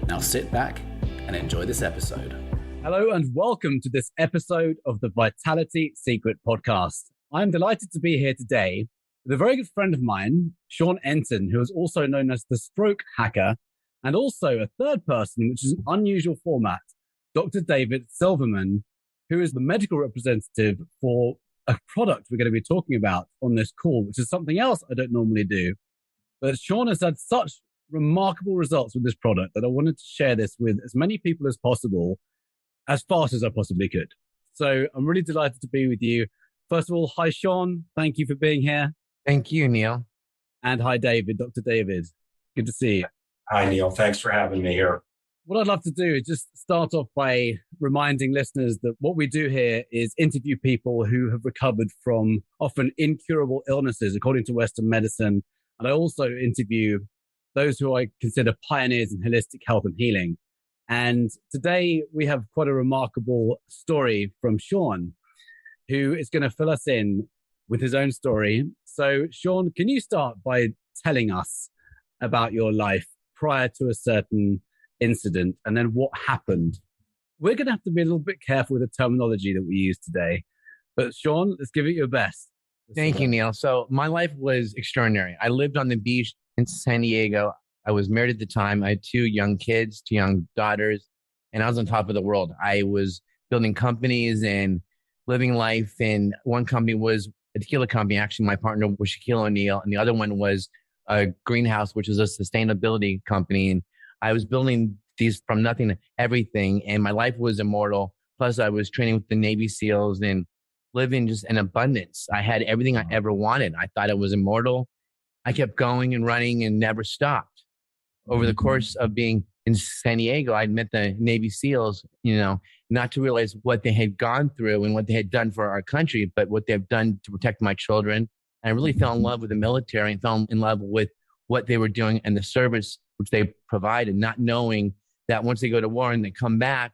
Now sit back and enjoy this episode. Hello and welcome to this episode of the Vitality Secret Podcast. I'm delighted to be here today with a very good friend of mine, Sean Entin, who is also known as the Stroke Hacker, and also a third person, which is an unusual format, Dr. David Silverman, who is the medical representative for a product we're going to be talking about on this call, which is something else I don't normally do. But Sean has had such remarkable results with this product that I wanted to share this with as many people as possible, as fast as I possibly could. So I'm really delighted to be with you. First of all, hi, Sean. Thank you for being here. Thank you, Neil. And hi, David, Dr. David. Good to see you. Hi, Neil. Thanks for having me here. What I'd love to do is just start off by reminding listeners that what we do here is interview people who have recovered from often incurable illnesses, according to Western medicine. And I also interview those who I consider pioneers in holistic health and healing. And today we have quite a remarkable story from Sean, who is going to fill us in with his own story. So, Sean, can you start by telling us about your life prior to a certain incident and then what happened? We're going to have to be a little bit careful with the terminology that we use today. But Sean, let's give it your best. Thank you, Neil. So my life was extraordinary. I lived on the beach in San Diego. I was married at the time. I had two young kids, two young daughters, and I was on top of the world. I was building companies and living life. And one company was a tequila company. Actually, my partner was Shaquille O'Neal. And the other one was a greenhouse, which was a sustainability company. And I was building these from nothing to everything. And my life was immortal. Plus, I was training with the Navy SEALs and living just in abundance. I had everything I ever wanted. I thought it was immortal. I kept going and running and never stopped. Over the course of being in San Diego, I'd met the Navy SEALs, not to realize what they had gone through and what they had done for our country, but what they've done to protect my children. And I really fell in love with the military and fell in love with what they were doing and the service which they provided, not knowing that once they go to war and they come back,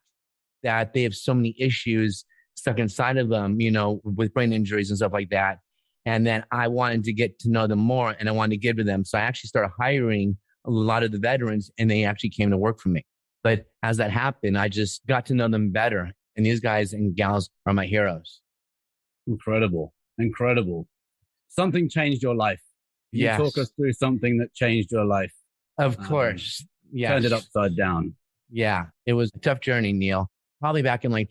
that they have so many issues stuck inside of them, with brain injuries and stuff like that. And then I wanted to get to know them more and I wanted to give to them. So I actually started hiring a lot of the veterans and they actually came to work for me. But as that happened, I just got to know them better. And these guys and gals are my heroes. Incredible. Incredible. Something changed your life. Can you talk us through something that changed your life? Of course. Yeah. Turned it upside down. Yeah. It was a tough journey, Neil. Probably back in 2008 and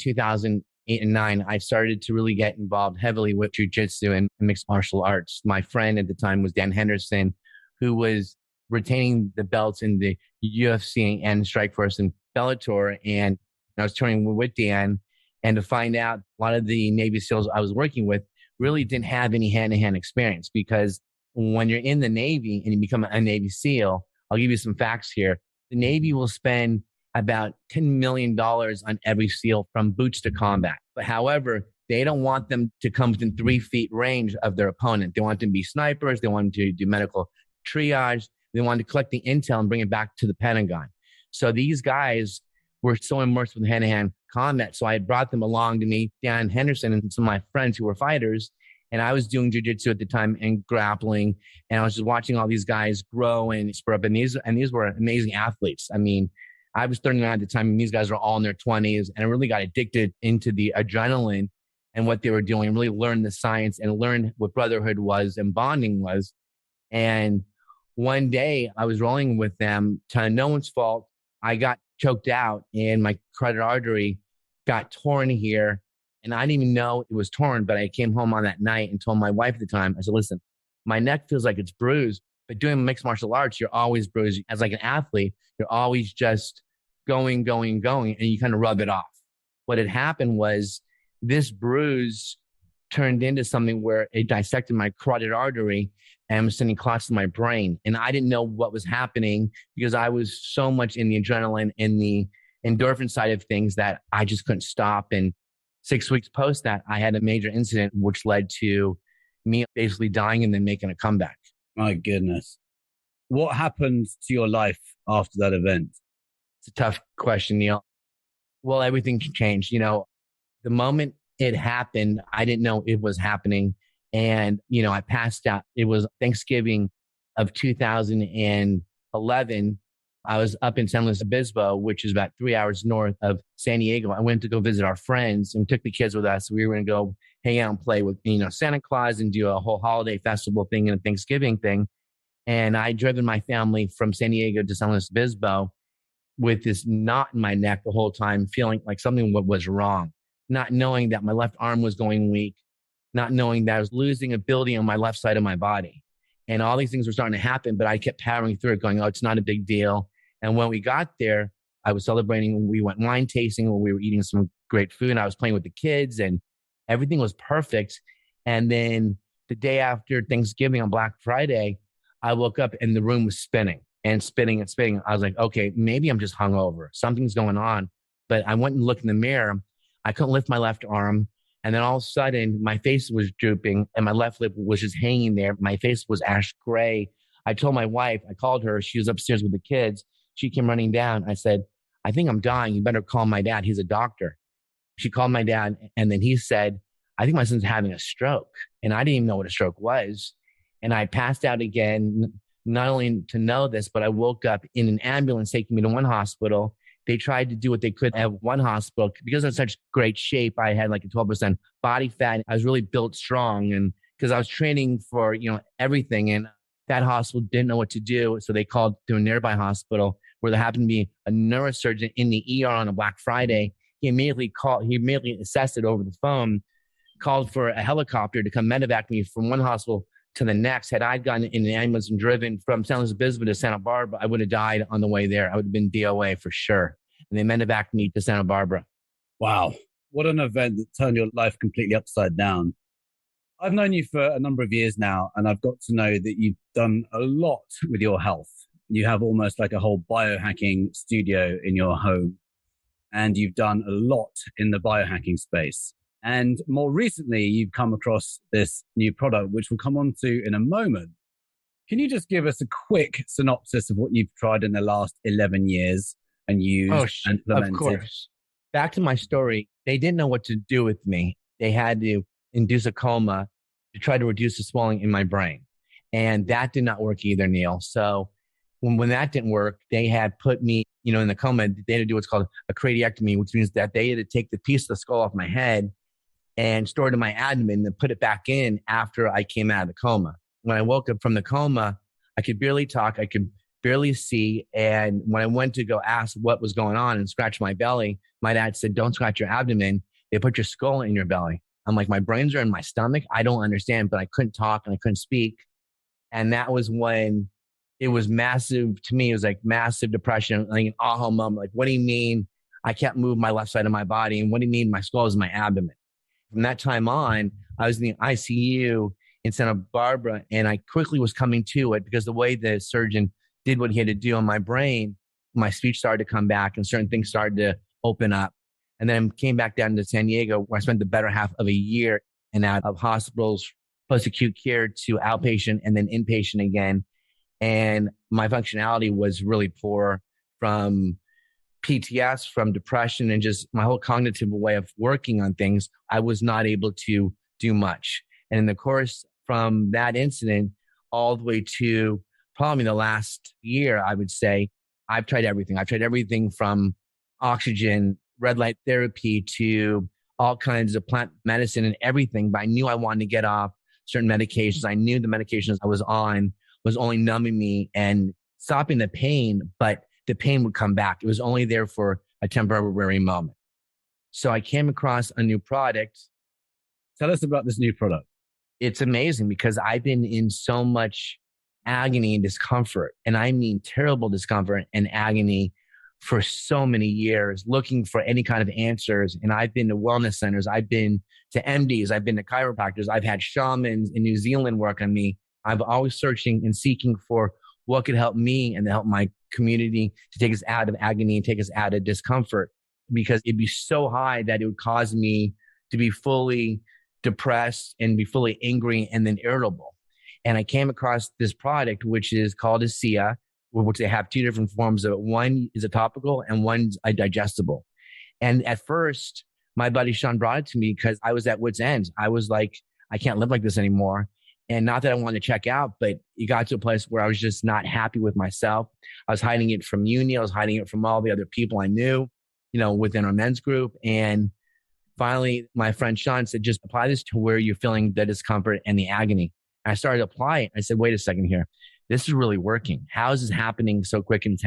2009, I started to really get involved heavily with jujitsu and mixed martial arts. My friend at the time was Dan Henderson, who was retaining the belts in the UFC and Strikeforce and Bellator. And I was training with Dan, and to find out a lot of the Navy SEALs I was working with really didn't have any hand-to-hand experience, because when you're in the Navy and you become a Navy SEAL, I'll give you some facts here. The Navy will spend about $10 million on every SEAL from boots to combat. But however, they don't want them to come within 3 feet range of their opponent. They want them to be snipers. They want them to do medical triage. They wanted to collect the intel and bring it back to the Pentagon. So these guys were so immersed with hand-to-hand combat. So I had brought them along to meet Dan Henderson and some of my friends who were fighters. And I was doing jiu-jitsu at the time and grappling. And I was just watching all these guys grow and spur up. And these were amazing athletes. I mean, I was 39 at the time, and these guys were all in their 20s. And I really got addicted into the adrenaline and what they were doing, and really learned the science and learned what brotherhood was and bonding was. And one day I was rolling with them, to no one's fault. I got choked out and my carotid artery got torn here. And I didn't even know it was torn, but I came home on that night and told my wife at the time, I said, listen, my neck feels like it's bruised, but doing mixed martial arts, you're always bruised. As like an athlete, you're always just going, and you kind of rub it off. What had happened was this bruise turned into something where it dissected my carotid artery and was sending clots to my brain. And I didn't know what was happening because I was so much in the adrenaline and the endorphin side of things that I just couldn't stop. And 6 weeks post that, I had a major incident, which led to me basically dying and then making a comeback. My goodness. What happened to your life after that event? It's a tough question, Neil. Well, everything changed. The moment it happened, I didn't know it was happening. And, I passed out. It was Thanksgiving of 2011. I was up in San Luis Obispo, which is about 3 hours north of San Diego. I went to go visit our friends and took the kids with us. We were going to go hang out and play with, Santa Claus and do a whole holiday festival thing and a Thanksgiving thing. And I'd driven my family from San Diego to San Luis Obispo with this knot in my neck the whole time, feeling like something was wrong, not knowing that my left arm was going weak, not knowing that I was losing ability on my left side of my body. And all these things were starting to happen, but I kept powering through it going, oh, it's not a big deal. And when we got there, I was celebrating. We went wine tasting where we were eating some great food. And I was playing with the kids and everything was perfect. And then the day after Thanksgiving on Black Friday, I woke up and the room was spinning and spinning and spinning. I was like, okay, maybe I'm just hungover. Something's going on. But I went and looked in the mirror. I couldn't lift my left arm. And then all of a sudden, my face was drooping and my left lip was just hanging there. My face was ash gray. I told my wife, I called her. She was upstairs with the kids. She came running down. I said, I think I'm dying. You better call my dad. He's a doctor. She called my dad. And then he said, I think my son's having a stroke. And I didn't even know what a stroke was. And I passed out again, not only to know this, but I woke up in an ambulance taking me to one hospital. They tried to do what they could at one hospital. Because I'm in such great shape, I had like a 12% body fat. I was really built strong. And because I was training for, everything. And that hospital didn't know what to do. So they called to a nearby hospital where there happened to be a neurosurgeon in the ER on a Black Friday. He immediately assessed it over the phone, called for a helicopter to come medevac me from one hospital to the next. Had I gotten in an ambulance and driven from San Luis Obispo to Santa Barbara, I would have died on the way there. I would have been DOA for sure. And they medevaced me to Santa Barbara. Wow. What an event that turned your life completely upside down. I've known you for a number of years now, and I've got to know that you've done a lot with your health. You have almost like a whole biohacking studio in your home, and you've done a lot in the biohacking space. And more recently, you've come across this new product, which we'll come on to in a moment. Can you just give us a quick synopsis of what you've tried in the last 11 years and used and implemented? Of course. Back to my story. They didn't know what to do with me. They had to induce a coma to try to reduce the swelling in my brain. And that did not work either, Neil. So when that didn't work, they had put me, in the coma. They had to do what's called a craniectomy, which means that they had to take the piece of the skull off my head and store it in my abdomen and put it back in after I came out of the coma. When I woke up from the coma, I could barely talk. I could barely see. And when I went to go ask what was going on and scratch my belly, my dad said, don't scratch your abdomen. They put your skull in your belly. I'm like, my brains are in my stomach. I don't understand, but I couldn't talk and I couldn't speak. And that was when it was massive to me. It was like massive depression, like an aha moment. Like, what do you mean I can't move my left side of my body? And what do you mean my skull is in my abdomen? From that time on, I was in the ICU in Santa Barbara, and I quickly was coming to it because the way the surgeon did what he had to do on my brain, my speech started to come back and certain things started to open up. And then I came back down to San Diego where I spent the better half of a year and out of hospitals, post-acute care to outpatient and then inpatient again. And my functionality was really poor from PTS, from depression, and just my whole cognitive way of working on things. I was not able to do much. And in the course from that incident all the way to probably the last year, I would say, I've tried everything. I've tried everything from oxygen, red light therapy to all kinds of plant medicine and everything. But I knew I wanted to get off certain medications. I knew the medications I was on was only numbing me and stopping the pain, but the pain would come back. It was only there for a temporary moment. So I came across a new product. Tell us about this new product. It's amazing because I've been in so much agony and discomfort, and I mean terrible discomfort and agony for so many years, looking for any kind of answers. And I've been to wellness centers. I've been to MDs. I've been to chiropractors. I've had shamans in New Zealand work on me. I'm always searching and seeking for what could help me and help my community to take us out of agony and take us out of discomfort, because it'd be so high that it would cause me to be fully depressed and be fully angry and then irritable. And I came across this product, which is called Asea, which they have two different forms of it. One is a topical and one's a digestible. And at first, my buddy Sean brought it to me because I was at wit's end. I was like, I can't live like this anymore. And not that I wanted to check out, but it got to a place where I was just not happy with myself. I was hiding it from you, Neil. I was hiding it from all the other people I knew, within our men's group. And finally, my friend Sean said, just apply this to where you're feeling the discomfort and the agony. And I started to apply it. I said, wait a second here. This is really working. How is this happening so quick and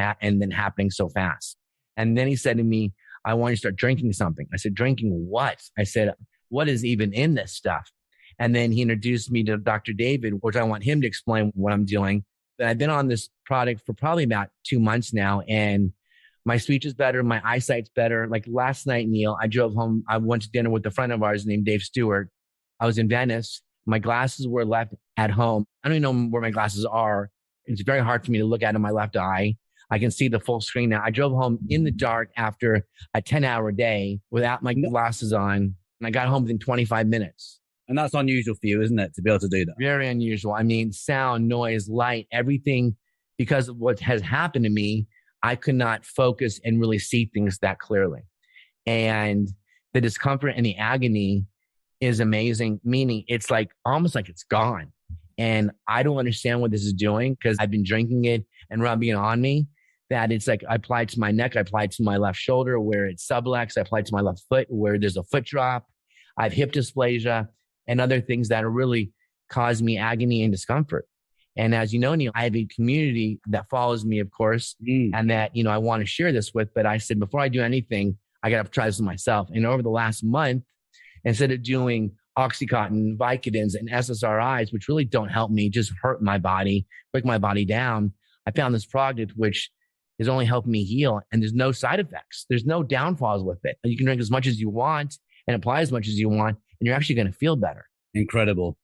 then happening so fast? And then he said to me, I want you to start drinking something. I said, drinking what? I said, what is even in this stuff? And then he introduced me to Dr. David, which I want him to explain what I'm doing. But I've been on this product for probably about 2 months now, and my speech is better. My eyesight's better. Like last night, Neil, I drove home. I went to dinner with a friend of ours named Dave Stewart. I was in Venice. My glasses were left at home. I don't even know where my glasses are. It's very hard for me to look at in my left eye. I can see the full screen now. I drove home in the dark after a 10-hour day without my glasses on, and I got home within 25 minutes. And that's unusual for you, isn't it, to be able to do that? Very unusual. I mean, sound, noise, light, everything, because of what has happened to me, I could not focus and really see things that clearly. And the discomfort and the agony is amazing, meaning it's like almost like it's gone. And I don't understand what this is doing because I've been drinking it and rubbing it on me, that it's like I apply it to my neck, I apply it to my left shoulder where it's sublux, I apply it to my left foot where there's a foot drop. I have hip dysplasia and other things that are really cause me agony and discomfort. And as you know, Neil, I have a community that follows me, of course, and that, I want to share this with. But I said, before I do anything, I got to try this myself. And over the last month, instead of doing Oxycontin, Vicodins, and SSRIs, which really don't help me, just hurt my body, break my body down, I found this product which is only helping me heal. And there's no side effects. There's no downfalls with it. You can drink as much as you want and apply as much as you want, and you're actually going to feel better. Incredible.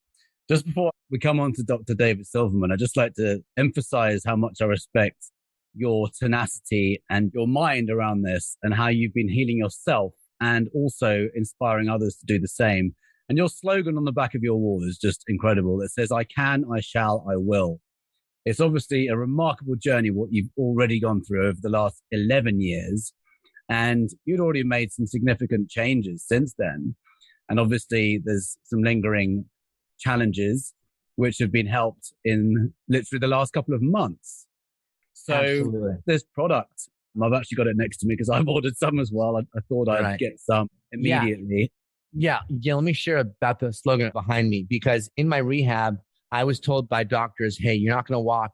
Just before we come on to Dr. David Silverman, I'd just like to emphasize how much I respect your tenacity and your mind around this and how you've been healing yourself and also inspiring others to do the same. And your slogan on the back of your wall is just incredible. It says, I can, I shall, I will. It's obviously a remarkable journey, what you've already gone through over the last 11 years. And you'd already made some significant changes since then. And obviously there's some lingering challenges which have been helped in literally the last couple of months. So Absolutely. This product, I've actually got it next to me because I've ordered some as well. I thought I'd get some immediately. Yeah. Let me share about the slogan behind me, because in my rehab, I was told by doctors, hey, you're not going to walk.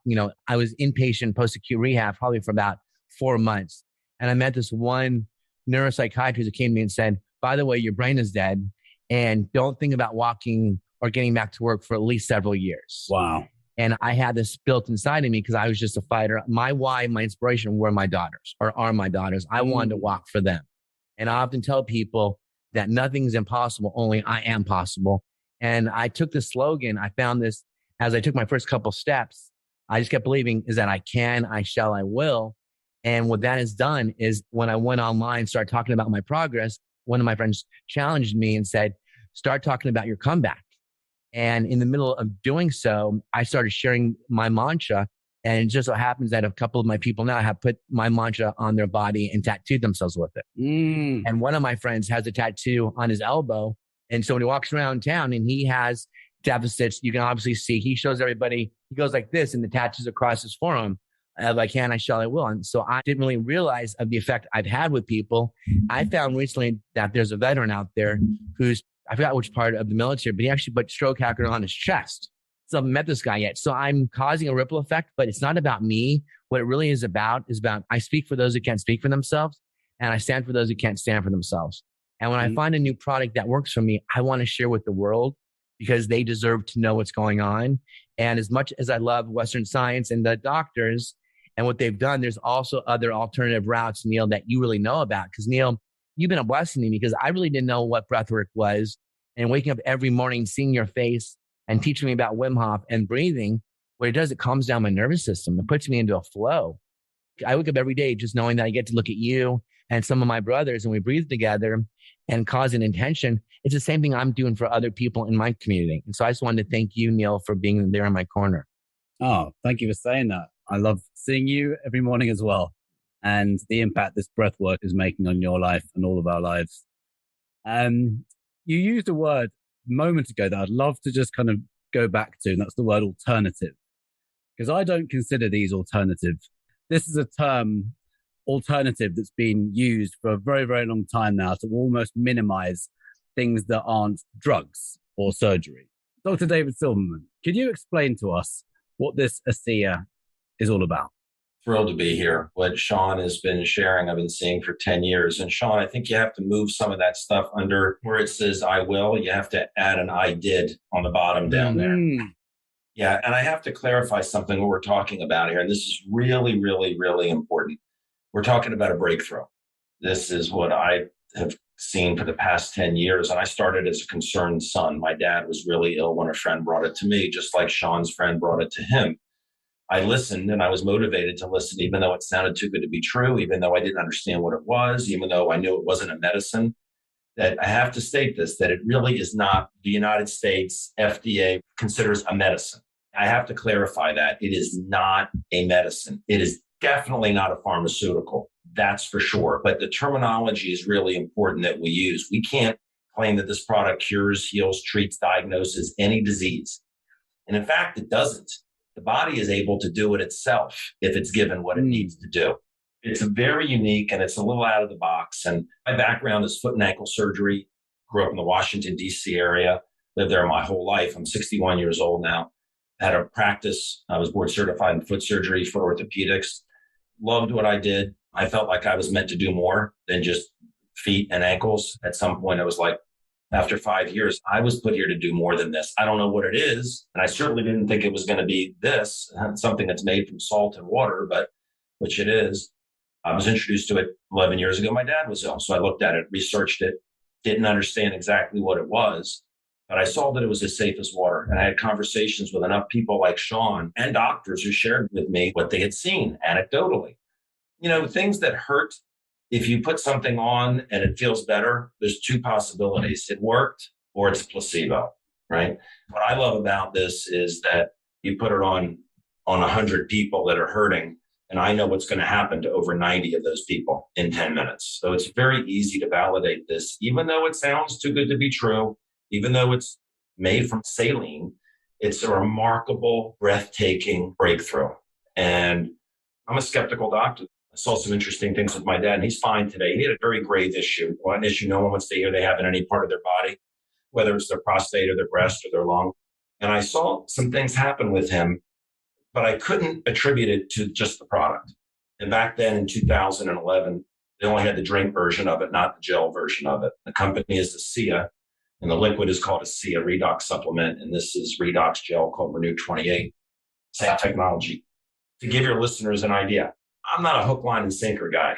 I was inpatient post-acute rehab probably for about 4 months. And I met this one neuropsychiatrist who came to me and said, by the way, your brain is dead and don't think about walking or getting back to work for at least several years. Wow. And I had this built inside of me because I was just a fighter. My why, my inspiration were my daughters, or are my daughters. I wanted to walk for them. And I often tell people that nothing's impossible, only I am possible. And I took this slogan. I found this as I took my first couple steps. I just kept believing is that I can, I shall, I will. And what that has done is when I went online, started talking about my progress, one of my friends challenged me and said, start talking about your comeback. And in the middle of doing so, I started sharing my mantra. And it just so happens that a couple of my people now have put my mantra on their body and tattooed themselves with it. And one of my friends has a tattoo on his elbow. And so when he walks around town and he has deficits, you can obviously see, he shows everybody, he goes like this and the tattoos across his forearm. Of I can, I shall, I will. And so I didn't really realize of the effect I've had with people. I found recently that there's a veteran out there who's, I forgot which part of the military, but he actually put stroke hacker on his chest. So I haven't met this guy yet. So I'm causing a ripple effect, but it's not about me. What it really is about I speak for those who can't speak for themselves, and I stand for those who can't stand for themselves. And when I find a new product that works for me, I want to share with the world because they deserve to know what's going on. And as much as I love Western science and the doctors and what they've done, there's also other alternative routes, Neil, that you really know about. Because Neil, you've been a blessing to me because I really didn't know what breathwork was. And waking up every morning, seeing your face and teaching me about Wim Hof and breathing, what it does, it calms down my nervous system. It puts me into a flow. I wake up every day just knowing that I get to look at you and some of my brothers and we breathe together and cause an intention. It's the same thing I'm doing for other people in my community. And so I just wanted to thank you, Neil, for being there in my corner. Oh, thank you for saying that. I love seeing you every morning as well, and the impact this breath work is making on your life and all of our lives. You used a word a moment ago that I'd love to just kind of go back to, and that's the word alternative. Because I don't consider these alternative. This is a term, alternative, that's been used for a very, very long time now to almost minimize things that aren't drugs or surgery. Dr. David Silverman, could you explain to us what this Asea is all about? Thrilled to be here. What Sean has been sharing, I've been seeing for 10 years. And Sean, I think you have to move some of that stuff under where it says I will. You have to add an I did on the bottom down there. Yeah. And I have to clarify something what we're talking about here. And this is really, really, really important. We're talking about a breakthrough. This is what I have seen for the past 10 years. And I started as a concerned son. My dad was really ill when a friend brought it to me, just like Sean's friend brought it to him. I listened and I was motivated to listen, even though it sounded too good to be true, even though I didn't understand what it was, even though I knew it wasn't a medicine. That I have to state this, that it really is not the United States FDA considers a medicine. I have to clarify that. It is not a medicine. It is definitely not a pharmaceutical. That's for sure. But the terminology is really important that we use. We can't claim that this product cures, heals, treats, diagnoses any disease. And in fact, it doesn't. The body is able to do it itself if it's given what it needs to do. It's very unique and it's a little out of the box. And my background is foot and ankle surgery. Grew up in the Washington, D.C. area, lived there my whole life. I'm 61 years old now. Had a practice. I was board certified in foot surgery, foot orthopedics. Loved what I did. I felt like I was meant to do more than just feet and ankles. At some point, I was like, after 5 years, I was put here to do more than this. I don't know what it is. And I certainly didn't think it was going to be this, something that's made from salt and water, but which it is. I was introduced to it 11 years ago. My dad was ill. So I looked at it, researched it, didn't understand exactly what it was, but I saw that it was as safe as water. And I had conversations with enough people like Sean and doctors who shared with me what they had seen anecdotally. You know, things that hurt. If you put something on and it feels better, there's two possibilities. It worked or it's placebo, right? What I love about this is that you put it on 100 people that are hurting, and I know what's going to happen to over 90 of those people in 10 minutes. So it's very easy to validate this, even though it sounds too good to be true, even though it's made from saline, it's a remarkable, breathtaking breakthrough. And I'm a skeptical doctor. I saw some interesting things with my dad, and he's fine today. He had a very grave issue, one issue no one wants to hear they have in any part of their body, whether it's their prostate or their breast or their lung. And I saw some things happen with him, but I couldn't attribute it to just the product. And back then in 2011, they only had the drink version of it, not the gel version of it. The company is Asea, and the liquid is called Asea Redox supplement. And this is Redox gel called Renew 28. Same technology. To give your listeners an idea, I'm not a hook, line, and sinker guy.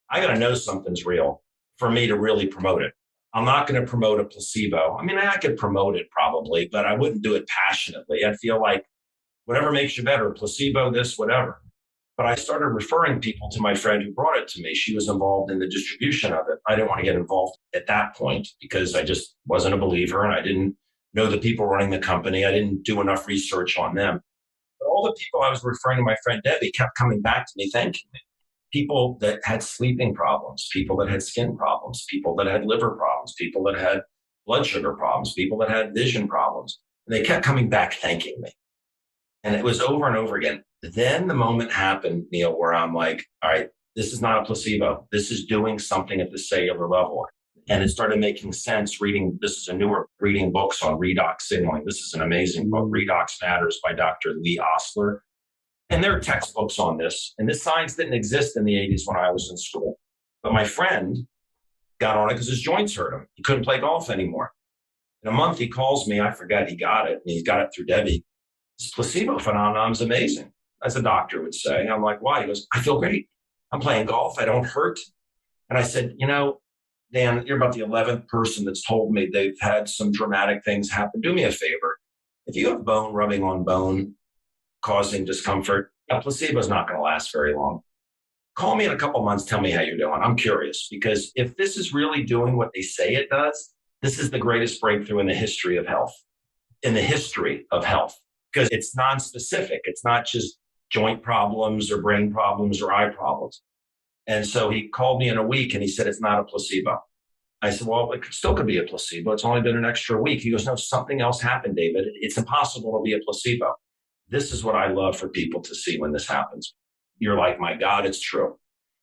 I got to know something's real for me to really promote it. I'm not going to promote a placebo. I mean, I could promote it probably, but I wouldn't do it passionately. I'd feel like whatever makes you better, placebo, this, whatever. But I started referring people to my friend who brought it to me. She was involved in the distribution of it. I didn't want to get involved at that point because I just wasn't a believer and I didn't know the people running the company. I didn't do enough research on them. But all the people I was referring to my friend Debbie kept coming back to me, thanking me. People that had sleeping problems, people that had skin problems, people that had liver problems, people that had blood sugar problems, people that had vision problems. And they kept coming back thanking me. And it was over and over again. Then the moment happened, Neil, where I'm like, all right, this is not a placebo. This is doing something at the cellular level. And it started making sense this is a newer reading books on redox signaling. This is an amazing book, Redox Matters by Dr. Lee Osler. And there are textbooks on this. And this science didn't exist in the 80s when I was in school. But my friend got on it because his joints hurt him. He couldn't play golf anymore. In a month, he calls me. I forgot he got it. And he got it through Debbie. This placebo phenomenon is amazing, as a doctor would say. I'm like, why? He goes, I feel great. I'm playing golf. I don't hurt. And I said, Dan, you're about the 11th person that's told me they've had some dramatic things happen. Do me a favor. If you have bone rubbing on bone causing discomfort, a placebo is not going to last very long. Call me in a couple months. Tell me how you're doing. I'm curious because if this is really doing what they say it does, this is the greatest breakthrough in the history of health. Because it's non-specific. It's not just joint problems or brain problems or eye problems. And so he called me in a week and he said, it's not a placebo. I said, well, it still could be a placebo. It's only been an extra week. He goes, no, something else happened, David. It's impossible to be a placebo. This is what I love for people to see when this happens. You're like, my God, it's true.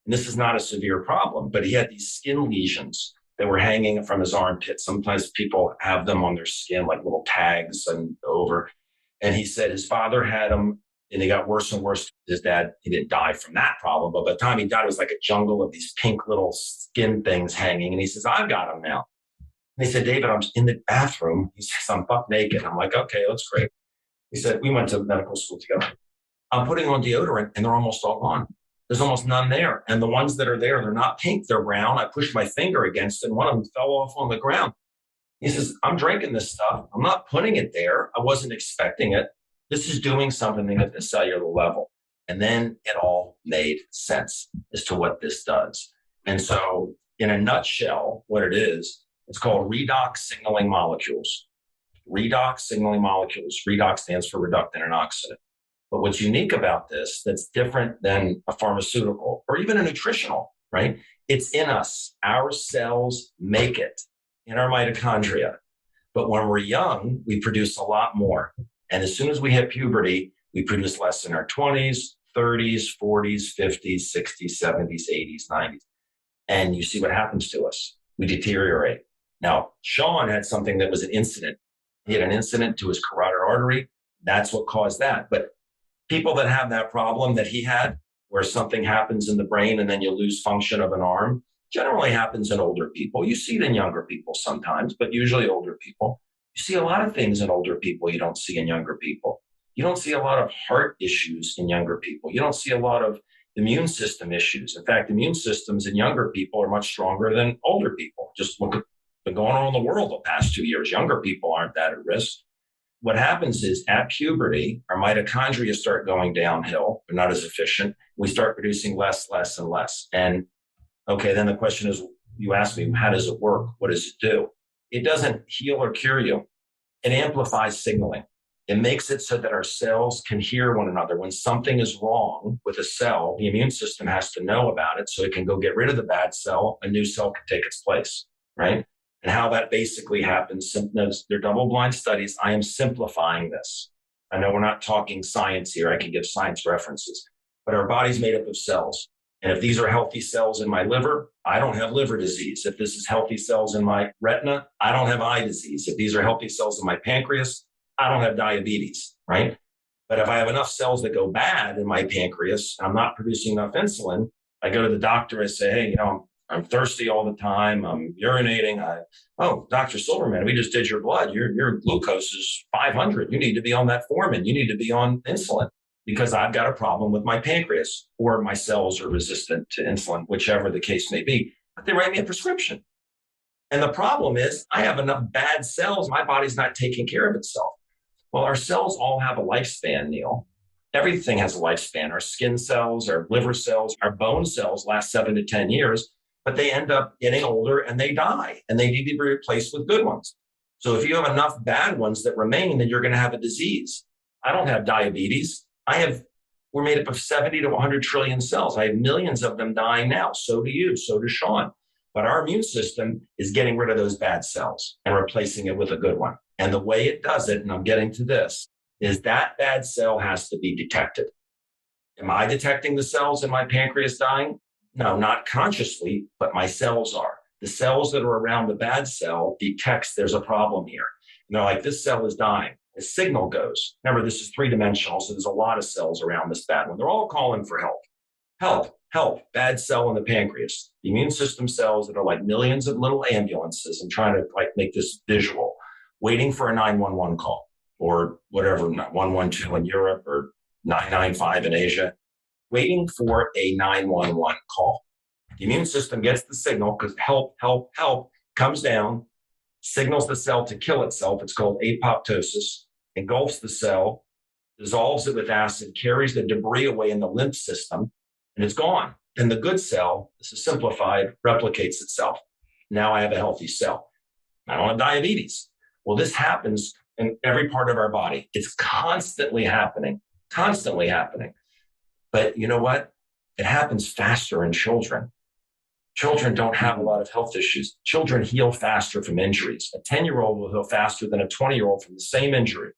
And this is not a severe problem, but he had these skin lesions that were hanging from his armpit. Sometimes people have them on their skin, like little tags and over. And he said his father had them and they got worse and worse. His dad, he didn't die from that problem, but by the time he died, it was like a jungle of these pink little skin things hanging. And he says, I've got them now. And he said, David, I'm in the bathroom. He says, I'm buck naked. I'm like, okay, that's great. He said, we went to medical school together. I'm putting on deodorant and they're almost all gone. There's almost none there. And the ones that are there, they're not pink, they're brown. I pushed my finger against it and one of them fell off on the ground. He says, I'm drinking this stuff. I'm not putting it there. I wasn't expecting it. This is doing something at the cellular level. And then it all made sense as to what this does. And so in a nutshell, what it is, it's called redox signaling molecules. Redox signaling molecules. Redox stands for reductant and oxidant. But what's unique about this that's different than a pharmaceutical or even a nutritional, right? It's in us. Our cells make it in our mitochondria. But when we're young, we produce a lot more. And as soon as we hit puberty, we produce less in our 20s, 30s, 40s, 50s, 60s, 70s, 80s, 90s. And you see what happens to us. We deteriorate. Now, Sean had something that was an incident. He had an incident to his carotid artery. That's what caused that. But people that have that problem that he had, where something happens in the brain and then you lose function of an arm, generally happens in older people. You see it in younger people sometimes, but usually older people. You see a lot of things in older people you don't see in younger people. You don't see a lot of heart issues in younger people. You don't see a lot of immune system issues. In fact, immune systems in younger people are much stronger than older people. Just look at what's been going on in the world the past 2 years. Younger people aren't that at risk. What happens is at puberty, our mitochondria start going downhill. They're not as efficient. We start producing less, and less. And okay, then the question is, you ask me, how does it work? What does it do? It doesn't heal or cure you. It amplifies signaling. It makes it so that our cells can hear one another. When something is wrong with a cell, the immune system has to know about it so it can go get rid of the bad cell. A new cell can take its place, right? And how that basically happens, they're double-blind studies. I am simplifying this. I know we're not talking science here. I can give science references. But our body's made up of cells. And if these are healthy cells in my liver, I don't have liver disease. If this is healthy cells in my retina, I don't have eye disease. If these are healthy cells in my pancreas, I don't have diabetes, right? But if I have enough cells that go bad in my pancreas, I'm not producing enough insulin, I go to the doctor and say, hey, I'm thirsty all the time. I'm urinating. Oh, Dr. Silverman, we just did your blood. Your glucose is 500. You need to be on that metformin. You need to be on insulin because I've got a problem with my pancreas or my cells are resistant to insulin, whichever the case may be. But they write me a prescription. And the problem is I have enough bad cells. My body's not taking care of itself. Well, our cells all have a lifespan, Neil. Everything has a lifespan. Our skin cells, our liver cells, our bone cells last 7 to 10 years. But they end up getting older and they die and they need to be replaced with good ones. So if you have enough bad ones that remain, then you're going to have a disease. I don't have diabetes. We're made up of 70 to 100 trillion cells. I have millions of them dying now. So do you. So does Sean. But our immune system is getting rid of those bad cells and replacing it with a good one. And the way it does it, and I'm getting to this, is that bad cell has to be detected. Am I detecting the cells in my pancreas dying? No, not consciously, but my cells are. The cells that are around the bad cell detects there's a problem here. And they're like, this cell is dying. The signal goes. Remember, this is 3-dimensional, so there's a lot of cells around this bad one. They're all calling for help. Help, bad cell in the pancreas. The immune system cells that are like millions of little ambulances. I'm trying to make this visual, waiting for a 911 call or whatever, 112 in Europe or 995 in Asia. Waiting for a 911 call. The immune system gets the signal because help comes down, signals the cell to kill itself. It's called apoptosis, engulfs the cell, dissolves it with acid, carries the debris away in the lymph system, and it's gone. And the good cell, this is simplified, replicates itself. Now I have a healthy cell. I don't have diabetes. Well, this happens in every part of our body. It's constantly happening. But you know what? It happens faster in children. Children don't have a lot of health issues. Children heal faster from injuries. A 10-year-old will heal faster than a 20-year-old from the same injury,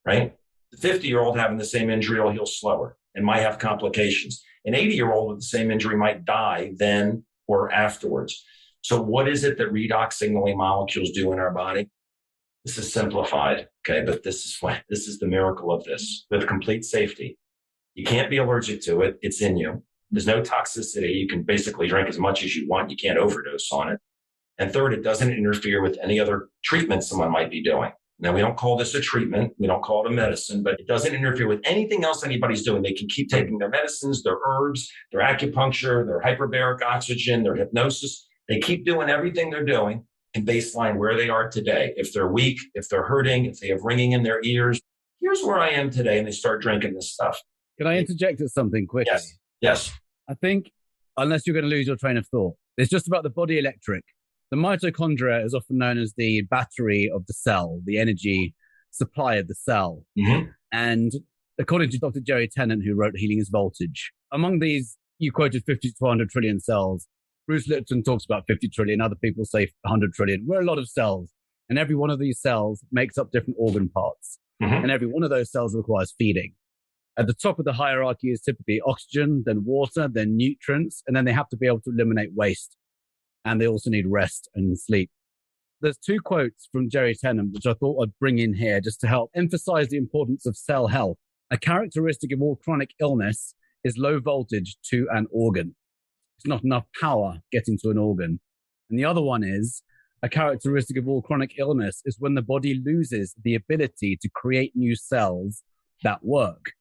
right? The 50-year-old having the same injury will heal slower and might have complications. An 80-year-old with the same injury might die then or afterwards. So what is it that redox signaling molecules do in our body? This is simplified, okay? But this is the miracle of this with complete safety. You can't be allergic to it. It's in you. There's no toxicity. You can basically drink as much as you want. You can't overdose on it. And third, it doesn't interfere with any other treatment someone might be doing. Now, we don't call this a treatment. We don't call it a medicine, but it doesn't interfere with anything else anybody's doing. They can keep taking their medicines, their herbs, their acupuncture, their hyperbaric oxygen, their hypnosis. They keep doing everything they're doing and baseline where they are today. If they're weak, if they're hurting, if they have ringing in their ears, here's where I am today. And they start drinking this stuff. Can I interject at something quickly? Yes. I think, unless you're going to lose your train of thought, it's just about the body electric. The mitochondria is often known as the battery of the cell, the energy supply of the cell. Mm-hmm. And according to Dr. Jerry Tennant, who wrote Healing is Voltage, among these, you quoted 50 to 100 trillion cells. Bruce Lipton talks about 50 trillion. Other people say 100 trillion. We're a lot of cells. And every one of these cells makes up different organ parts. Mm-hmm. And every one of those cells requires feeding. At the top of the hierarchy is typically oxygen, then water, then nutrients, and then they have to be able to eliminate waste. And they also need rest and sleep. There's two quotes from Jerry Tennant, which I thought I'd bring in here just to help emphasize the importance of cell health. A characteristic of all chronic illness is low voltage to an organ. It's not enough power getting to an organ. And the other one is, a characteristic of all chronic illness is when the body loses the ability to create new cells that work.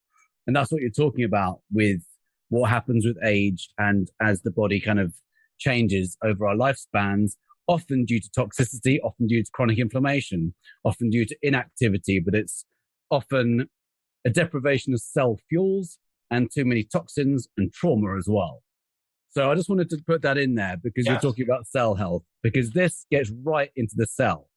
And that's what you're talking about with what happens with age and as the body kind of changes over our lifespans, often due to toxicity, often due to chronic inflammation, often due to inactivity, but it's often a deprivation of cell fuels and too many toxins and trauma as well. So I just wanted to put that in there because you're talking about cell health, because this gets right into the cell.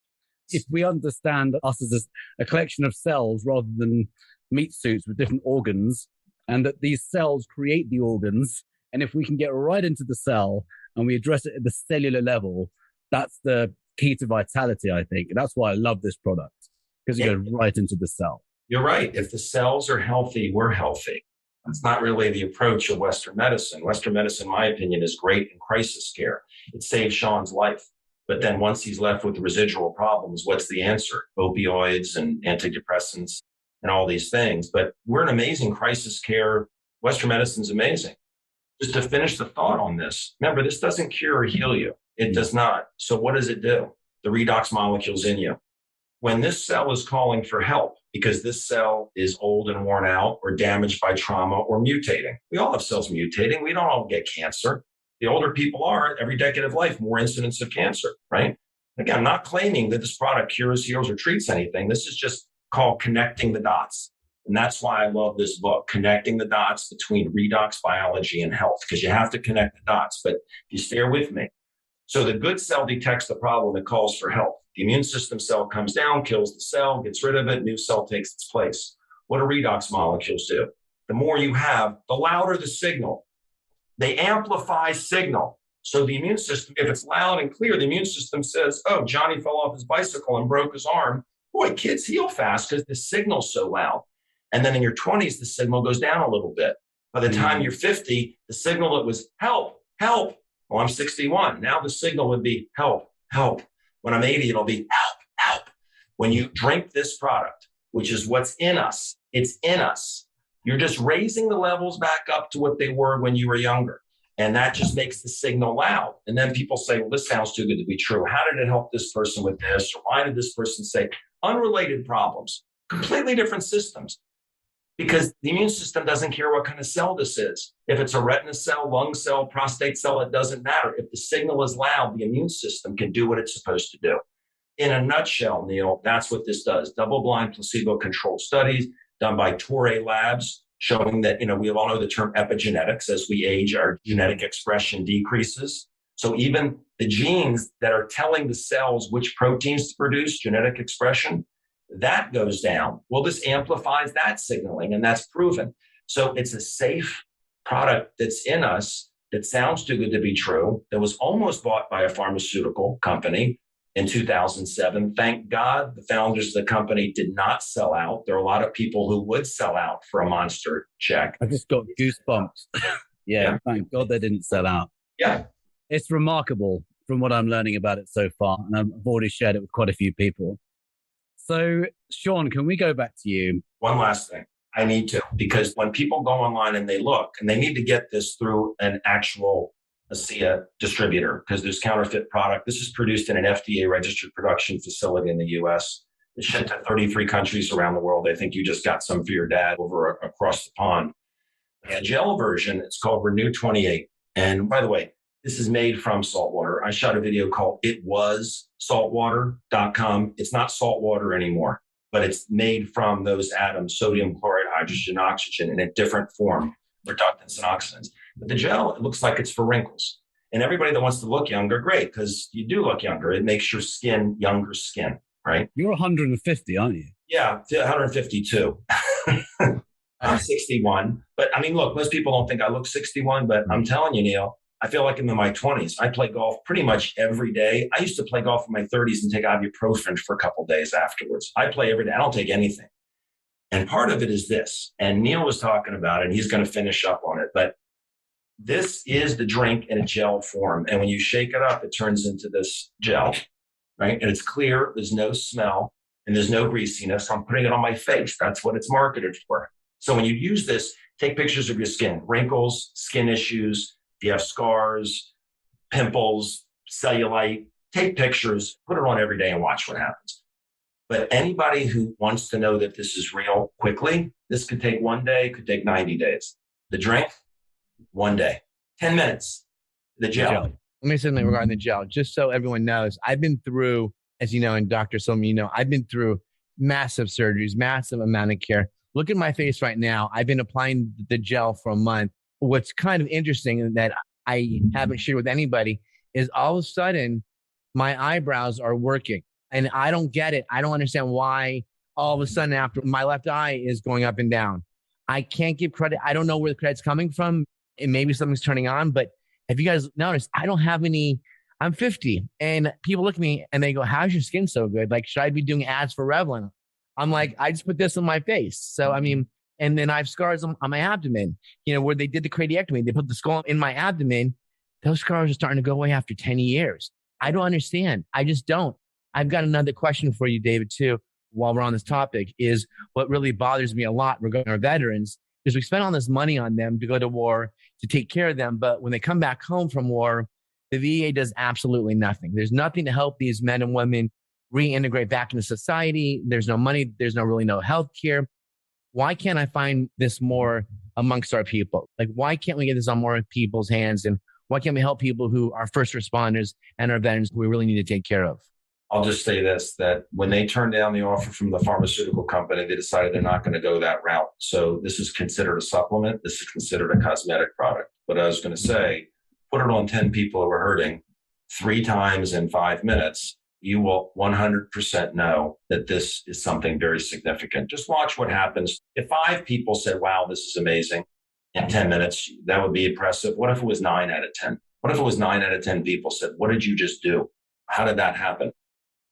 If we understand us as a collection of cells rather than meat suits with different organs, and that these cells create the organs. And if we can get right into the cell and we address it at the cellular level, that's the key to vitality, I think. And that's why I love this product, because it goes right into the cell. You're right. If the cells are healthy, we're healthy. That's not really the approach of Western medicine. Western medicine, in my opinion, is great in crisis care. It saved Sean's life. But then once he's left with the residual problems, what's the answer? Opioids and antidepressants and all these things. But we're an amazing crisis care. Western medicine's amazing. Just to finish the thought on this, remember, this doesn't cure or heal you. It does not. So what does it do? The redox molecule's in you. When this cell is calling for help, because this cell is old and worn out or damaged by trauma or mutating. We all have cells mutating. We don't all get cancer. The older people are, every decade of life, more incidence of cancer, right? Again, I'm not claiming that this product cures, heals, or treats anything. This is just called connecting the dots. And that's why I love this book, connecting the dots between redox biology and health, because you have to connect the dots. But if you stay with me. So the good cell detects the problem and calls for help. The immune system cell comes down, kills the cell, gets rid of it, new cell takes its place. What do redox molecules do? The more you have, the louder the signal. They amplify signal. So the immune system, if it's loud and clear, the immune system says, oh, Johnny fell off his bicycle and broke his arm. Boy, kids heal fast because the signal's so loud. And then in your 20s, the signal goes down a little bit. By the time you're 50, the signal that was help, help. Well, I'm 61. Now the signal would be help, help. When I'm 80, it'll be help, help. When you drink this product, which is what's in us, it's in us. You're just raising the levels back up to what they were when you were younger. And that just makes the signal loud. And then people say, well, this sounds too good to be true. How did it help this person with this? Or why did this person say unrelated problems, completely different systems? Because the immune system doesn't care what kind of cell this is. If it's a retina cell, lung cell, prostate cell, it doesn't matter. If the signal is loud, the immune system can do what it's supposed to do. In a nutshell, Neil, that's what this does. Double-blind, placebo-controlled studies done by Torre Labs showing that, we all know the term epigenetics. As we age, our genetic expression decreases. So even the genes that are telling the cells which proteins to produce, genetic expression, that goes down. Well, this amplifies that signaling, and that's proven. So it's a safe product that's in us that sounds too good to be true, that was almost bought by a pharmaceutical company in 2007. Thank God the founders of the company did not sell out. There are a lot of people who would sell out for a monster check. I just got goosebumps. Yeah, thank God they didn't sell out. Yeah. It's remarkable from what I'm learning about it so far. And I've already shared it with quite a few people. So, Sean, can we go back to you? One last thing. I need to, because when people go online and they look, and they need to get this through an actual Asea distributor, because there's counterfeit product. This is produced in an FDA registered production facility in the US. It's shipped to 33 countries around the world. I think you just got some for your dad over across the pond. The gel version, it's called Renew 28. And by the way, this is made from salt water. I shot a video called itwassaltwater.com. It's not salt water anymore, but it's made from those atoms, sodium, chloride, hydrogen, oxygen, in a different form, reductants and oxidants. But the gel, it looks like it's for wrinkles. And everybody that wants to look younger, great, because you do look younger. It makes your skin younger skin, right? You're 150, aren't you? Yeah, 152. I'm 61. But I mean, look, most people don't think I look 61, but I'm telling you, Neil, I feel like I'm in my 20s. I play golf pretty much every day. I used to play golf in my 30s and take ibuprofen for a couple of days afterwards. I play every day. I don't take anything. And part of it is this, and Neil was talking about it, and he's going to finish up on it, but this is the drink in a gel form. And when you shake it up, it turns into this gel, right? And it's clear. There's no smell and there's no greasiness. I'm putting it on my face. That's what it's marketed for. So when you use this, take pictures of your skin, wrinkles, skin issues. If you have scars, pimples, cellulite, take pictures, put it on every day and watch what happens. But anybody who wants to know that this is real quickly, this could take 1 day, could take 90 days. The drink, 1 day, 10 minutes. The gel. Let me say something regarding the gel, just so everyone knows. I've been through, as you know, and Dr. Silverman, you know, I've been through massive surgeries, massive amount of care. Look at my face right now. I've been applying the gel for a month. What's kind of interesting that I haven't shared with anybody is all of a sudden my eyebrows are working and I don't get it. I don't understand why all of a sudden after my left eye is going up and down. I can't give credit. I don't know where the credit's coming from. And maybe something's turning on, but have you guys noticed? I don't have any, I'm 50 and people look at me and they go, how's your skin so good? Like, should I be doing ads for Revlon? I'm like, I just put this on my face. So, I mean, and then I have scars on my abdomen, you know, where they did the craniectomy. They put the skull in my abdomen. Those scars are starting to go away after 10 years. I don't understand. I just don't. I've got another question for you, David, too, while we're on this topic, is what really bothers me a lot regarding our veterans is we spend all this money on them to go to war, to take care of them. But when they come back home from war, the VA does absolutely nothing. There's nothing to help these men and women reintegrate back into society. There's no money. There's really no health care. Why can't I find this more amongst our people? Like, why can't we get this on more people's hands? And why can't we help people who are first responders and our veterans who we really need to take care of? I'll just say this, that when they turned down the offer from the pharmaceutical company, they decided they're not going to go that route. So this is considered a supplement. This is considered a cosmetic product. But I was going to say, put it on 10 people who are hurting 3 times in 5 minutes. You will 100% know that this is something very significant. Just watch what happens. If 5 people said, wow, this is amazing in 10 minutes, that would be impressive. What if it was 9 out of 10? What if it was 9 out of 10 people said, what did you just do? How did that happen?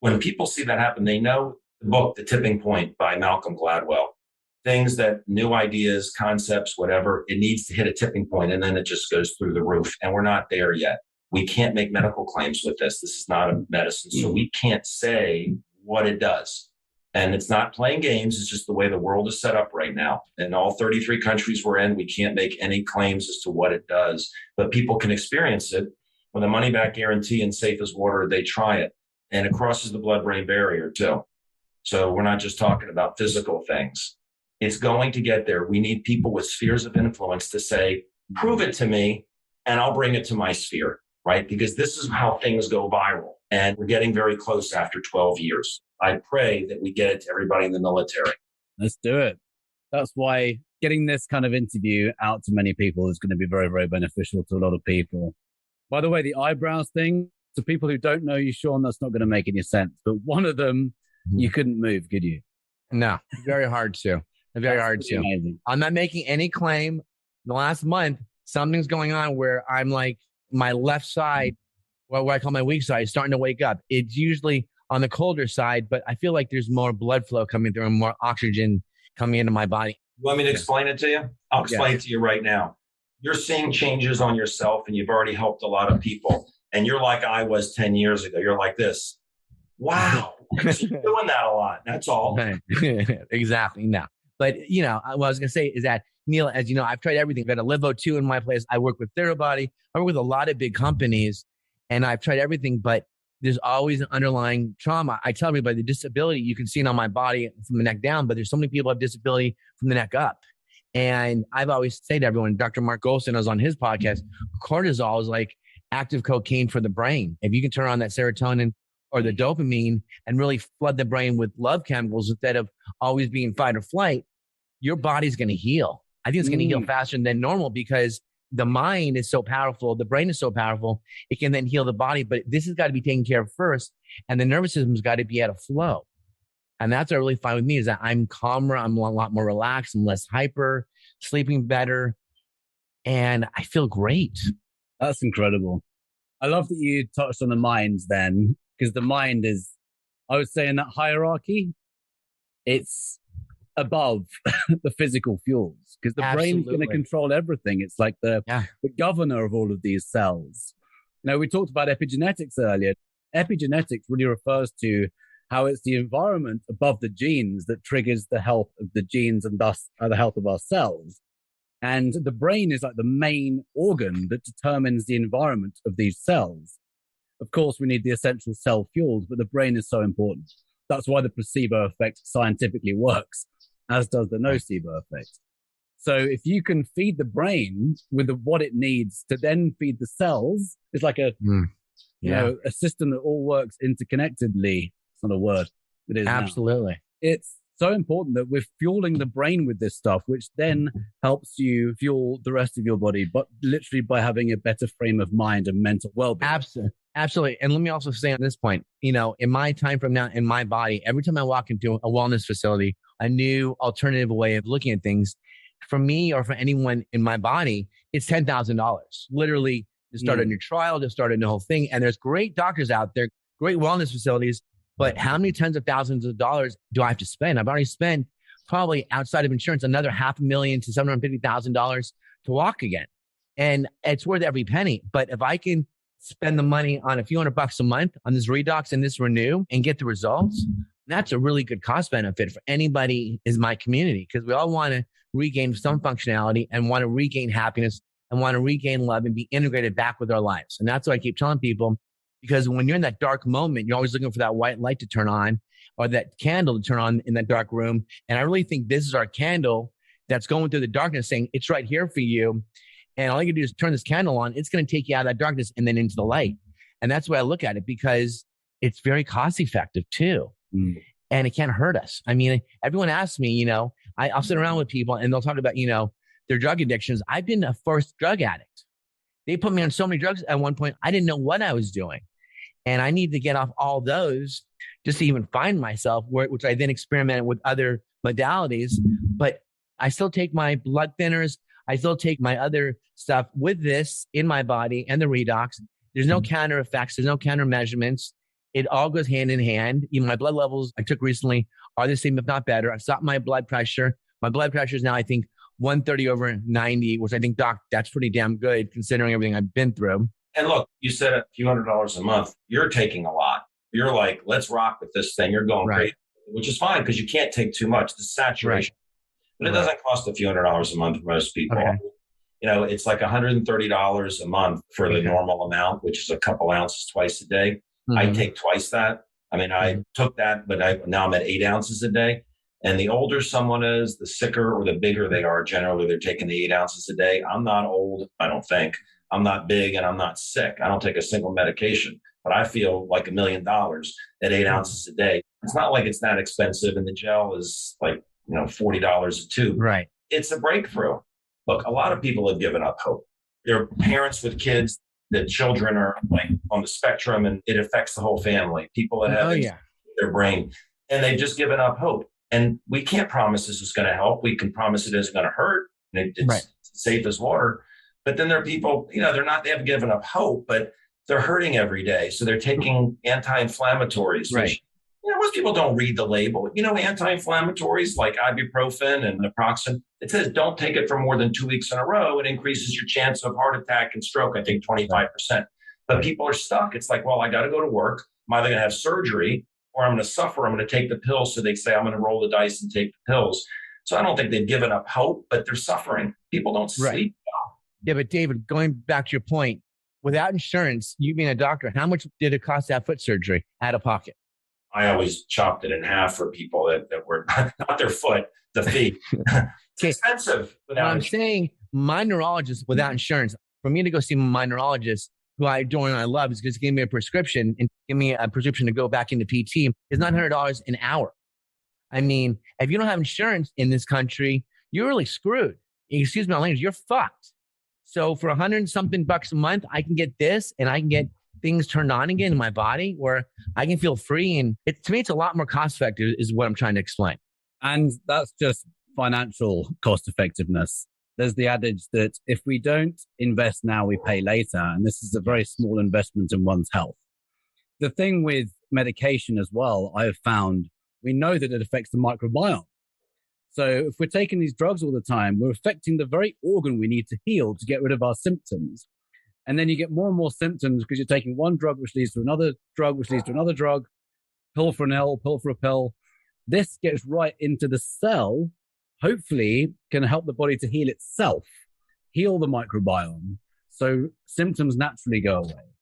When people see that happen, they know the book, The Tipping Point by Malcolm Gladwell. Things that new ideas, concepts, whatever, it needs to hit a tipping point and then it just goes through the roof. And we're not there yet. We can't make medical claims with this. This is not a medicine. So we can't say what it does. And it's not playing games. It's just the way the world is set up right now. In all 33 countries we're in, we can't make any claims as to what it does. But people can experience it with a money-back guarantee and safe as water. They try it. And it crosses the blood-brain barrier too. So we're not just talking about physical things. It's going to get there. We need people with spheres of influence to say, prove it to me, and I'll bring it to my sphere, right? Because this is how things go viral. And we're getting very close after 12 years. I pray that we get it to everybody in the military. Let's do it. That's why getting this kind of interview out to many people is going to be very, very beneficial to a lot of people. By the way, the eyebrows thing, to people who don't know you, Sean, that's not going to make any sense. But one of them, you couldn't move, could you? No, very hard to. Very hard to. Amazing. I'm not making any claim. The last month, something's going on where I'm like, my left side, what I call my weak side, is starting to wake up. It's usually on the colder side, but I feel like there's more blood flow coming through and more oxygen coming into my body. You want me to explain it to you? I'll explain it to you right now. You're seeing changes on yourself and you've already helped a lot of people. And you're like I was 10 years ago. You're like this. Wow. You're doing that a lot. That's all. Exactly. No. But, what I was going to say is that, Neil, as you know, I've tried everything. I've got a Livo2 in my place. I work with Therabody. I work with a lot of big companies, and I've tried everything, but there's always an underlying trauma. I tell everybody the disability, you can see it on my body from the neck down, but there's so many people who have disability from the neck up. And I've always said to everyone, Dr. Mark Golson was on his podcast, cortisol is like active cocaine for the brain. If you can turn on that serotonin or the dopamine and really flood the brain with love chemicals instead of always being fight or flight, your body's going to heal. I think it's going to heal faster than normal because the mind is so powerful. The brain is so powerful. It can then heal the body, but this has got to be taken care of first. And the nervous system's got to be at a flow. And that's what I really find with me is that I'm calmer. I'm a lot more relaxed. I'm less hyper, sleeping better. And I feel great. That's incredible. I love that you touched on the mind then, because the mind is, I would say in that hierarchy, it's above the physical fuels because the brain's going to control everything. It's like the governor of all of these cells. We talked about epigenetics earlier. Epigenetics really refers to how it's the environment above the genes that triggers the health of the genes and thus the health of our cells. And the brain is like the main organ that determines the environment of these cells. Of course, we need the essential cell fuels, but the brain is so important. That's why the placebo effect scientifically works, as does the nocebo effect. So if you can feed the brain with what it needs to then feed the cells, it's like a system that all works interconnectedly. It's not a word. It is absolutely. Now. It's so important that we're fueling the brain with this stuff, which then helps you fuel the rest of your body, but literally by having a better frame of mind and mental well-being. Absolutely. And let me also say on this point, in my time from now in my body, every time I walk into a wellness facility, a new alternative way of looking at things, for me or for anyone in my body, it's $10,000. Literally to start a new trial, to start a new whole thing. And there's great doctors out there, great wellness facilities, but how many tens of thousands of dollars do I have to spend? I've already spent probably outside of insurance, another $500,000 to $750,000 to walk again. And it's worth every penny. But if I can spend the money on a few $100 a month on this Redox and this Renew and get the results, that's a really good cost benefit for anybody in my community because we all want to regain some functionality and want to regain happiness and want to regain love and be integrated back with our lives. And that's what I keep telling people because when you're in that dark moment, you're always looking for that white light to turn on or that candle to turn on in that dark room. And I really think this is our candle that's going through the darkness saying, it's right here for you. And all you can do is turn this candle on. It's going to take you out of that darkness and then into the light. And that's the way I look at it because it's very cost effective too. And it can't hurt us. I mean, everyone asks me, I'll sit around with people and they'll talk about, their drug addictions. I've been a first drug addict. They put me on so many drugs at one point. I didn't know what I was doing. And I need to get off all those just to even find myself, which I then experimented with other modalities. But I still take my blood thinners. I still take my other stuff with this in my body and the Redox. There's no counter effects. There's no counter measurements. It all goes hand in hand. Even my blood levels I took recently are the same, if not better. I've stopped my blood pressure. My blood pressure is now, I think, 130/90, which I think, Doc, that's pretty damn good considering everything I've been through. And look, you said a few $100s a month. You're taking a lot. You're like, let's rock with this thing. You're going crazy, which is fine because you can't take too much. The saturation. But it doesn't cost a few $100s a month for most people. Okay. It's like $130 a month for the normal amount, which is a couple ounces twice a day. I take twice that. I mean, I took that, but now I'm at 8 ounces a day. And the older someone is, the sicker or the bigger they are. Generally, they're taking the 8 ounces a day. I'm not old, I don't think. I'm not big and I'm not sick. I don't take a single medication, but I feel like $1 million at 8 ounces a day. It's not like it's that expensive. And the gel is like, $40 a tube. Right. It's a breakthrough. Look, a lot of people have given up hope. There are parents with kids. The children are like on the spectrum and it affects the whole family. People that have their brain and they've just given up hope. And we can't promise this is going to help. We can promise it isn't going to hurt. And it's safe as water. But then there are people, they haven't given up hope, but they're hurting every day. So they're taking anti-inflammatories, Right. which, most people don't read the label. Anti-inflammatories like ibuprofen and naproxen, it says don't take it for more than 2 weeks in a row. It increases your chance of heart attack and stroke, I think 25%. But people are stuck. It's like, well, I got to go to work. I'm either going to have surgery or I'm going to suffer. I'm going to take the pills. So they say, I'm going to roll the dice and take the pills. So I don't think they've given up hope, but they're suffering. People don't sleep. Yeah, but David, going back to your point, without insurance, you being a doctor, how much did it cost to have foot surgery out of pocket? I always chopped it in half for people that were not their foot, the feet. It's expensive. I'm saying my neurologist without insurance, for me to go see my neurologist, who I adore and I love, is going to give me a prescription and give me a prescription to go back into PT, is $900 an hour. I mean, if you don't have insurance in this country, you're really screwed. Excuse my language, you're fucked. So for $100-something a month, I can get this and I can get things turned on again in my body where I can feel free. And to me, it's a lot more cost effective is what I'm trying to explain. And that's just financial cost effectiveness. There's the adage that if we don't invest now, we pay later. And this is a very small investment in one's health. The thing with medication as well, I have found, we know that it affects the microbiome. So if we're taking these drugs all the time, we're affecting the very organ we need to heal to get rid of our symptoms. And then you get more and more symptoms because you're taking one drug, which leads to another drug, which leads to another drug, pill for an L, pill for a pill. This gets right into the cell, hopefully can help the body to heal itself, heal the microbiome. So symptoms naturally go away.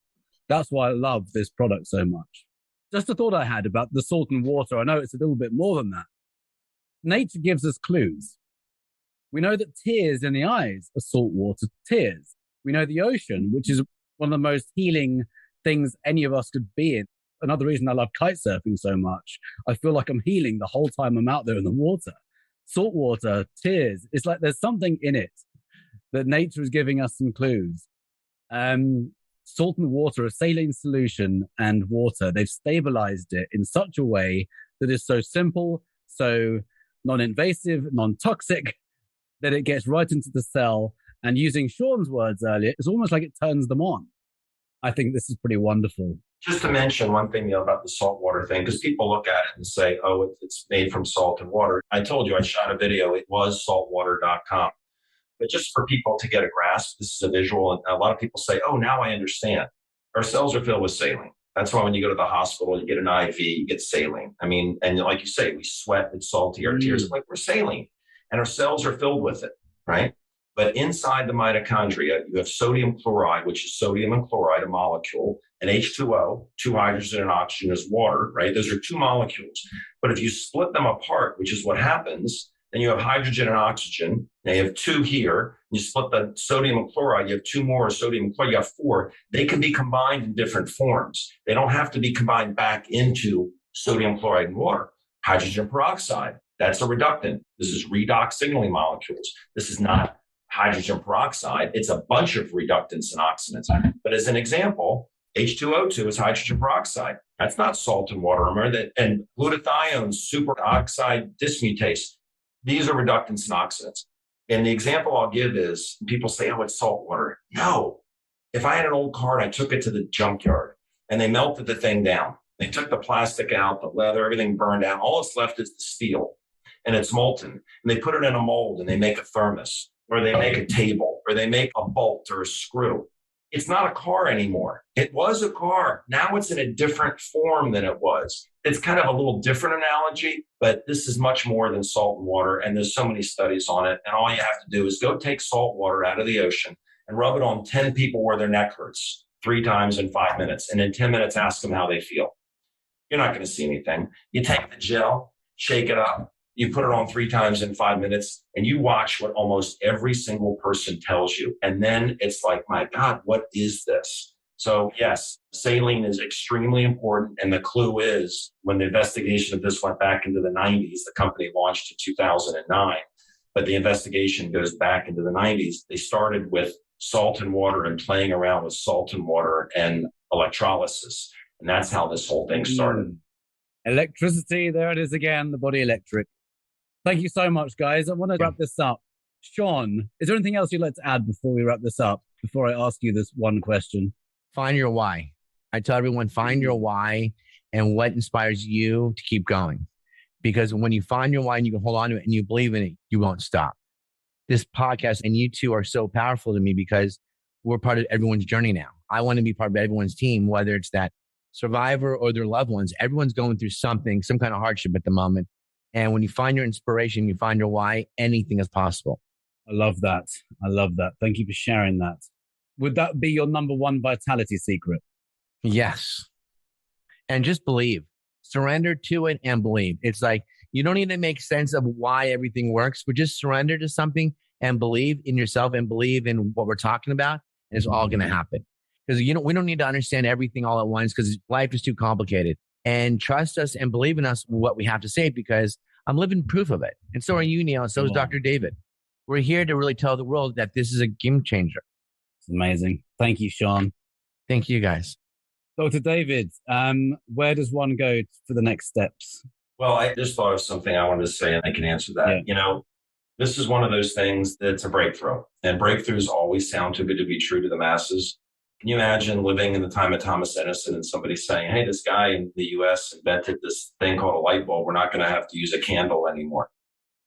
That's why I love this product so much. Just a thought I had about the salt and water. I know it's a little bit more than that. Nature gives us clues. We know that tears in the eyes are salt water tears. We know the ocean, which is one of the most healing things any of us could be in. Another reason I love kite surfing so much. I feel like I'm healing the whole time I'm out there in the water. Salt water, tears. It's like there's something in it that nature is giving us some clues. Salt and water, a saline solution and water, they've stabilized it in such a way that is so simple, so non-invasive, non-toxic, that it gets right into the cell. And using Sean's words earlier, it's almost like it turns them on. I think this is pretty wonderful. Just to mention one thing, about the salt water thing, because people look at it and say, oh, it's made from salt and water. I told you I shot a video. It was saltwater.com. But just for people to get a grasp, this is a visual. And a lot of people say, oh, now I understand. Our cells are filled with saline. That's why when you go to the hospital, you get an IV, you get saline. I mean, and like you say, we sweat, it's salty, our tears, like we're saline. And our cells are filled with it, right? But inside the mitochondria, you have sodium chloride, which is sodium and chloride, a molecule, and H2O, 2 hydrogen and oxygen is water, right? Those are 2 molecules. But if you split them apart, which is what happens, then you have hydrogen and oxygen. Now you have 2 here. You split the sodium and chloride, you have 2 more sodium and chloride, you have 4. They can be combined in different forms. They don't have to be combined back into sodium chloride and water. Hydrogen peroxide, that's a reductant. This is redox signaling molecules. This is not hydrogen peroxide. It's a bunch of reductants and oxidants. But as an example, H2O2 is hydrogen peroxide. That's not salt and water. Remember that. And glutathione, superoxide dismutase. These are reductants and oxidants. And the example I'll give is people say, oh, it's salt water. No. If I had an old car and I took it to the junkyard and they melted the thing down, they took the plastic out, the leather, everything burned out. All that's left is the steel and it's molten. And they put it in a mold and they make a thermos, or they make a table, or they make a bolt or a screw. It's not a car anymore. It was a car. Now it's in a different form than it was. It's kind of a little different analogy, but this is much more than salt and water. And there's so many studies on it. And all you have to do is go take salt water out of the ocean and rub it on 10 people where their neck hurts 3 times in 5 minutes. And in 10 minutes, ask them how they feel. You're not going to see anything. You take the gel, shake it up. You put it on 3 times in 5 minutes and you watch what almost every single person tells you. And then it's like, my God, what is this? So yes, saline is extremely important. And the clue is when the investigation of this went back into the 90s, the company launched in 2009, but the investigation goes back into the 90s. They started with salt and water and playing around with salt and water and electrolysis. And that's how this whole thing started. Electricity, there it is again, the body electric. Thank you so much, guys. I want to wrap this up. Sean, is there anything else you'd like to add before we wrap this up, before I ask you this one question? Find your why. I tell everyone, find your why and what inspires you to keep going. Because when you find your why and you can hold on to it and you believe in it, you won't stop. This podcast and you two are so powerful to me because we're part of everyone's journey now. I want to be part of everyone's team, whether it's that survivor or their loved ones. Everyone's going through something, some kind of hardship at the moment. And when you find your inspiration, you find your why, anything is possible. I love that. I love that. Thank you for sharing that. Would that be your number one vitality secret? Yes. And just believe. Surrender to it and believe. It's like you don't need to make sense of why everything works, but just surrender to something and believe in yourself and believe in what we're talking about. And it's all going to happen. Because we don't need to understand everything all at once because life is too complicated. And trust us and believe in us what we have to say because I'm living proof of it. And so are you, Neil, and so is Dr. David. We're here to really tell the world that this is a game changer. It's amazing. Thank you, Sean. Thank you, guys. Dr. David, where does one go for the next steps? Well, I just thought of something I wanted to say and I can answer that. Yeah. This is one of those things that's a breakthrough. And breakthroughs always sound too good to be true to the masses. Can you imagine living in the time of Thomas Edison and somebody saying, hey, this guy in the US invented this thing called a light bulb. We're not going to have to use a candle anymore.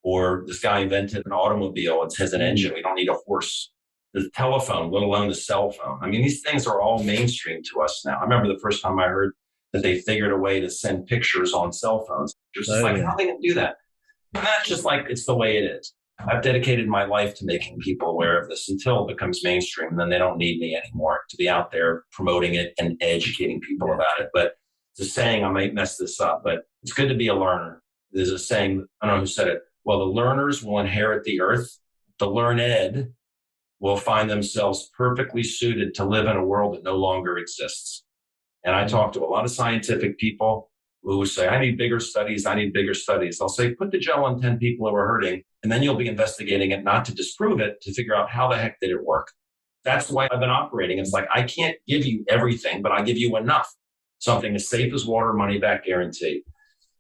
Or this guy invented an automobile. It has an engine. We don't need a horse. The telephone, let alone the cell phone. I mean, these things are all mainstream to us now. I remember the first time I heard that they figured a way to send pictures on cell phones. Just like, how are they going to do that? And that's just like, it's the way it is. I've dedicated my life to making people aware of this until it becomes mainstream. And then they don't need me anymore to be out there promoting it and educating people about it. But it's a saying, I might mess this up, but it's good to be a learner. There's a saying, I don't know who said it. Well, the learners will inherit the earth. The learned will find themselves perfectly suited to live in a world that no longer exists. And I talk to a lot of scientific people who say, I need bigger studies. I need bigger studies. I'll say, put the gel on 10 people who are hurting, and then you'll be investigating it, not to disprove it, to figure out how the heck did it work. That's the way I've been operating. It's like, I can't give you everything, but I give you enough. Something as safe as water, money back guarantee.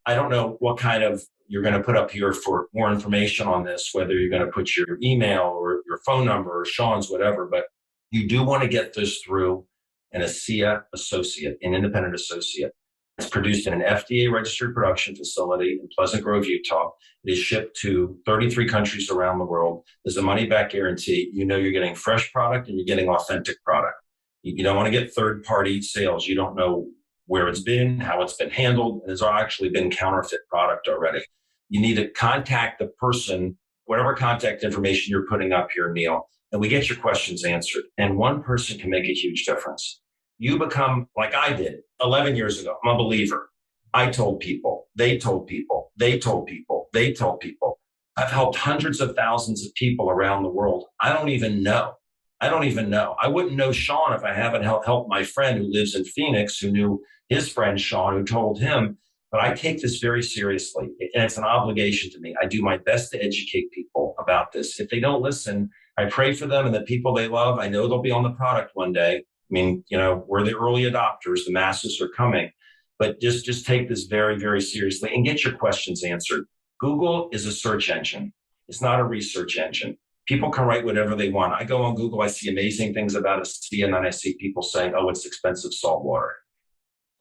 I don't know what kind of you're going to put up here for more information on this, whether you're going to put your email or your phone number or Sean's, whatever, but you do want to get this through an Asea associate, an independent associate. It's produced in an FDA registered production facility in Pleasant Grove, Utah. It is shipped to 33 countries around the world. There's a money back guarantee. You know, you're getting fresh product and you're getting authentic product. You don't want to get third party sales. You don't know where it's been, how it's been handled. There's actually been counterfeit product already. You need to contact the person, whatever contact information you're putting up here, Neil, and we get your questions answered. And one person can make a huge difference. You become, like I did 11 years ago, I'm a believer. I told people, they told people, they told people, they told people. I've helped hundreds of thousands of people around the world. I don't even know. I wouldn't know Sean if I haven't helped my friend who lives in Phoenix, who knew his friend Sean, who told him. But I take this very seriously, and it's an obligation to me. I do my best to educate people about this. If they don't listen, I pray for them and the people they love. I know they'll be on the product one day. I mean, we're the early adopters. The masses are coming. But just take this very, very seriously and get your questions answered. Google is a search engine. It's not a research engine. People can write whatever they want. I go on Google, I see amazing things about Asea, and then I see people saying, oh, it's expensive salt water.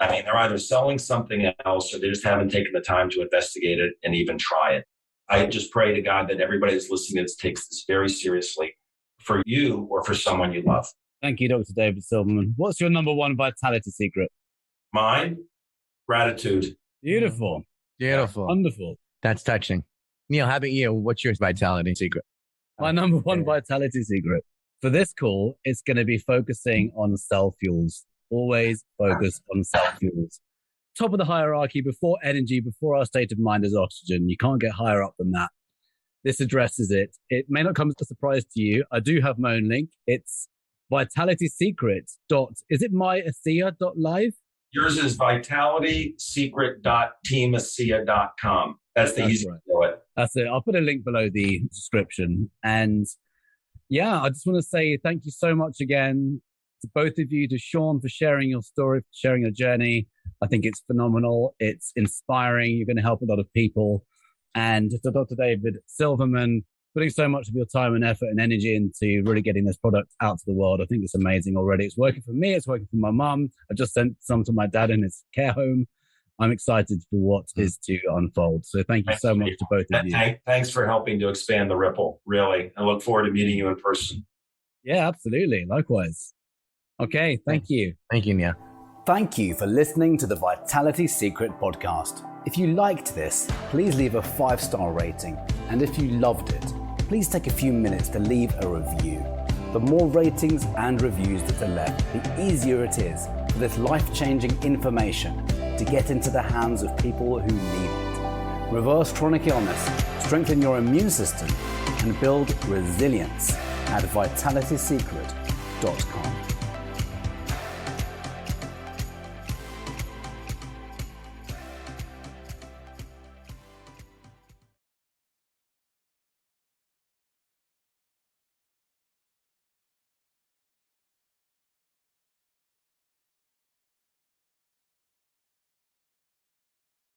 I mean, they're either selling something else or they just haven't taken the time to investigate it and even try it. I just pray to God that everybody that's listening to this takes this very seriously for you or for someone you love. Thank you, Dr. David Silverman. What's your number one vitality secret? Mine? Gratitude. Beautiful. Beautiful. Wonderful. That's touching. Neil, how about you? What's your vitality secret? My number one vitality secret for this call is going to be focusing on cell fuels. Always focus on cell fuels. Top of the hierarchy, before energy, before our state of mind is oxygen. You can't get higher up than that. This addresses it. It may not come as a surprise to you. I do have my own link. It's vitalitysecret. Is it myasea.live? Yours is vitalitysecret.teamasea.com. That's the easy way to do it. That's it. I'll put a link below the description. And yeah, I just want to say thank you so much again to both of you, to Sean for sharing your story, for sharing your journey. I think it's phenomenal. It's inspiring. You're going to help a lot of people. And to Dr. David Silverman, putting so much of your time and effort and energy into really getting this product out to the world. I think it's amazing already. It's working for me. It's working for my mum. I just sent some to my dad in his care home. I'm excited for what is to unfold. So thank you so much to both of you. Thanks for helping to expand the ripple, really. I look forward to meeting you in person. Yeah, absolutely. Likewise. Okay, thank you. Thank you, Neil. Thank you for listening to the Vitality Secret podcast. If you liked this, please leave a 5-star rating. And if you loved it, please take a few minutes to leave a review. The more ratings and reviews that are left, the easier it is for this life-changing information to get into the hands of people who need it. Reverse chronic illness, strengthen your immune system, and build resilience at vitalitysecret.com.